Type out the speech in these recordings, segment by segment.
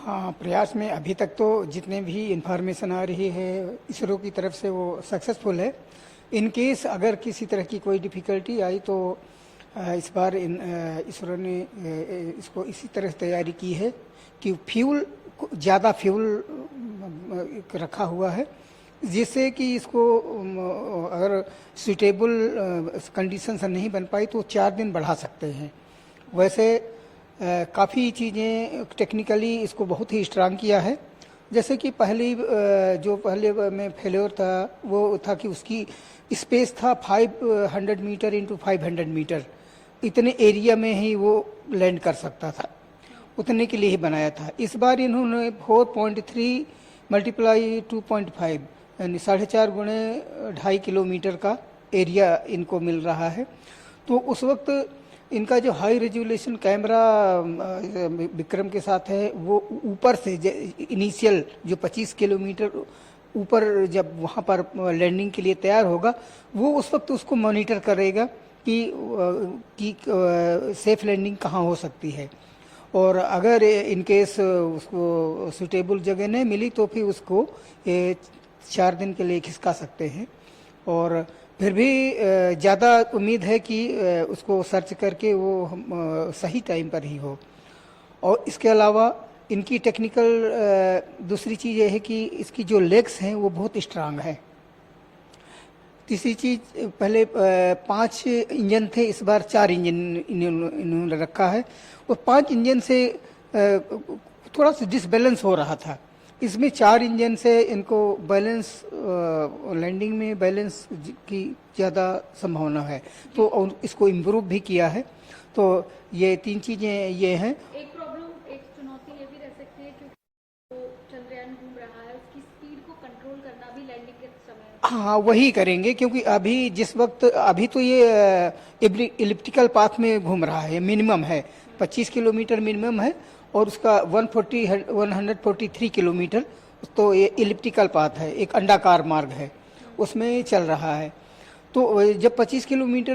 हाँ, प्रयास में अभी तक तो जितने भी इंफॉर्मेशन आ रही है इसरो की तरफ से वो सक्सेसफुल है। इन केस अगर किसी तरह की कोई डिफ़िकल्टी आई तो इस बार इसरो ने इसको इसी तरह से तैयारी की है कि ज़्यादा फ्यूल रखा हुआ है, जिससे कि इसको अगर सूटेबल कंडीशंस नहीं बन पाई तो 4 दिन बढ़ा सकते हैं। वैसे काफ़ी चीज़ें टेक्निकली इसको बहुत ही स्ट्रांग किया है। जैसे कि जो पहले में फेल्योर था वो था कि उसकी स्पेस था 500 मीटर इंटू 500 मीटर, इतने एरिया में ही वो लैंड कर सकता था, उतने के लिए ही बनाया था। इस बार इन्होंने 4.3 मल्टीप्लाई 2.5 यानी 4.5 गुणे 2.5 किलोमीटर का एरिया इनको मिल रहा है। तो उस वक्त इनका जो हाई रेजोल्यूशन कैमरा विक्रम के साथ है वो ऊपर से इनिशियल जो 25 किलोमीटर ऊपर जब वहाँ पर लैंडिंग के लिए तैयार होगा वो उस वक्त उसको मॉनिटर करेगा कि सेफ लैंडिंग कहाँ हो सकती है, और अगर इन केस उसको सूटेबल जगह नहीं मिली तो फिर उसको 4 दिन के लिए खिसका सकते हैं। और फिर भी ज़्यादा उम्मीद है कि उसको सर्च करके वो सही टाइम पर ही हो। और इसके अलावा इनकी टेक्निकल दूसरी चीज़ ये है कि इसकी जो लेग्स हैं वो बहुत स्ट्रांग है। तीसरी चीज़, पहले 5 इंजन थे, इस बार 4 इंजन इन्होंने रखा है, और 5 इंजन से थोड़ा सा डिसबैलेंस हो रहा था। इसमें 4 इंजन से इनको बैलेंस लैंडिंग में बैलेंस की ज़्यादा संभावना है, तो इसको इम्प्रूव भी किया है। तो ये 3 चीज़ें ये हैं। एक प्रॉब्लम, एक चुनौती ये भी रह सकती है क्योंकि वो चंद्रयान घूम रहा है, उसकी स्पीड को कंट्रोल करना भी लैंडिंग के समय। हाँ, वही करेंगे, क्योंकि अभी तो ये इलिप्टिकल पाथ में घूम रहा है, मिनिमम है 25 किलोमीटर मिनिमम है, और उसका 143 किलोमीटर तो ये इलिप्टिकल पाथ है, एक अंडाकार मार्ग है, उसमें चल रहा है। तो जब 25 किलोमीटर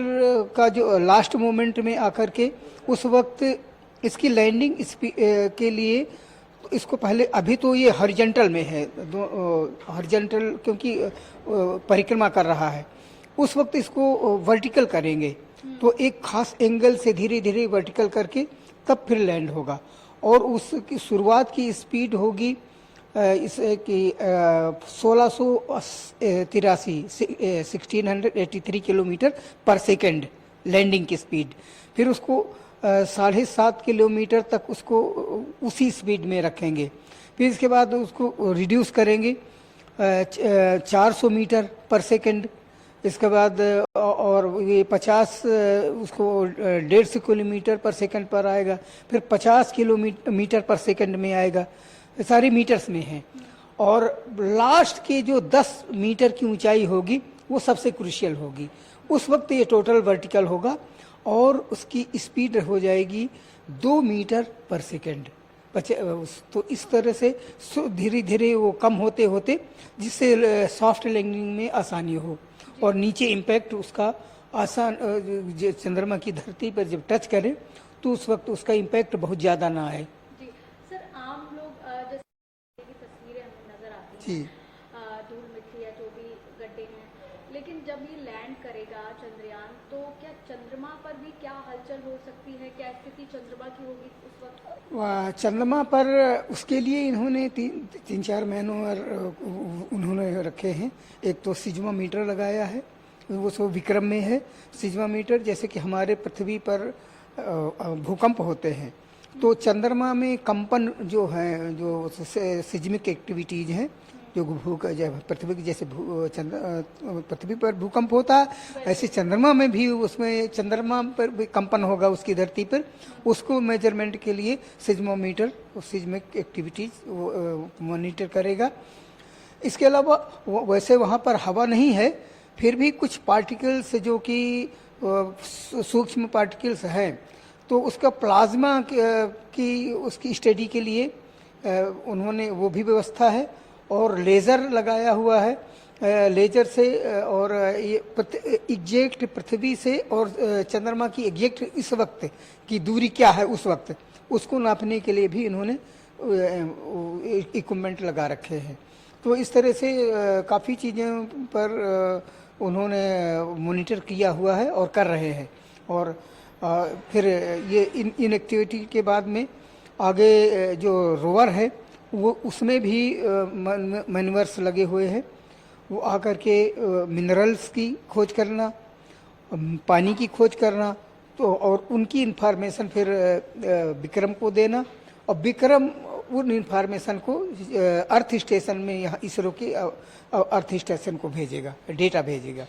का जो लास्ट मोमेंट में आकर के उस वक्त इसकी लैंडिंग के लिए इसको पहले, अभी तो ये हॉरिजॉन्टल में है, हॉरिजॉन्टल क्योंकि परिक्रमा कर रहा है, उस वक्त इसको वर्टिकल करेंगे, तो एक खास एंगल से धीरे धीरे वर्टिकल करके तब फिर लैंड होगा, और उसकी शुरुआत की स्पीड होगी इसे कि 1683 किलोमीटर पर सेकंड लैंडिंग की स्पीड। फिर उसको 7.5 किलोमीटर तक उसको उसी स्पीड में रखेंगे। फिर इसके बाद उसको रिड्यूस करेंगे 400 मीटर पर सेकंड। इसके बाद और ये 50 उसको 150 किलोमीटर पर सेकंड पर आएगा, फिर 50 किलोमीटर पर सेकंड में आएगा, सारी मीटर्स में है। और लास्ट के जो 10 मीटर की ऊंचाई होगी वो सबसे क्रूशियल होगी, उस वक्त ये टोटल वर्टिकल होगा और उसकी स्पीड हो जाएगी 2 मीटर पर सेकंड। तो इस तरह से धीरे धीरे वो कम होते होते जिससे सॉफ्ट लैंडिंग में आसानी हो और नीचे इम्पैक्ट उसका आसान, चंद्रमा की धरती पर जब टच करे तो उस वक्त उसका इम्पैक्ट बहुत ज़्यादा ना आए। जी सर, आम लोग जैसे की तस्वीरें हमें नजर आती हैं, धूल मिट्टी या जो भी गड्ढे हैं, लेकिन जब ये लैंड करेगा चंद्रयान तो क्या चंद्रमा पर भी क्या हलचल हो सकती है, क्या स्थिति चंद्रमा की होगी उस वक्त? चंद्रमा पर उसके लिए इन्होंने 3-4 महीनों उन्होंने रखे हैं। एक तो सिज्मोमीटर लगाया है, वो सब विक्रम में है। सिज्मोमीटर जैसे कि हमारे पृथ्वी पर भूकंप होते हैं, तो चंद्रमा में कंपन जो है, जो सिज्मिक एक्टिविटीज हैं, जो पृथ्वी की जैसे पृथ्वी पर भूकंप होता है, ऐसे चंद्रमा में भी उसमें चंद्रमा पर भी कंपन होगा उसकी धरती पर, उसको मेजरमेंट के लिए सिज्मोमीटर सिज्मिक एक्टिविटीज मॉनिटर करेगा। इसके अलावा वैसे वहाँ पर हवा नहीं है, फिर भी कुछ पार्टिकल्स जो कि सूक्ष्म पार्टिकल्स हैं, तो उसका प्लाज्मा की उसकी स्टडी के लिए उन्होंने वो भी व्यवस्था है, और लेज़र लगाया हुआ है। लेजर से और ये एग्जैक्ट पृथ्वी से और चंद्रमा की एग्जैक्ट इस वक्त की दूरी क्या है उस वक्त, उसको नापने के लिए भी इन्होंने इक्विपमेंट लगा रखे हैं। तो इस तरह से काफ़ी चीज़ें पर उन्होंने मॉनिटर किया हुआ है और कर रहे हैं। और फिर ये इन एक्टिविटी के बाद में आगे जो रोवर है वो उसमें भी मैन्यूअर्स लगे हुए हैं। वो आकर के मिनरल्स की खोज करना, पानी की खोज करना, तो और उनकी इंफॉर्मेशन फिर विक्रम को देना, और विक्रम उन इंफॉर्मेशन को अर्थ स्टेशन में, यहाँ इसरो के अर्थ स्टेशन को भेजेगा, डेटा भेजेगा।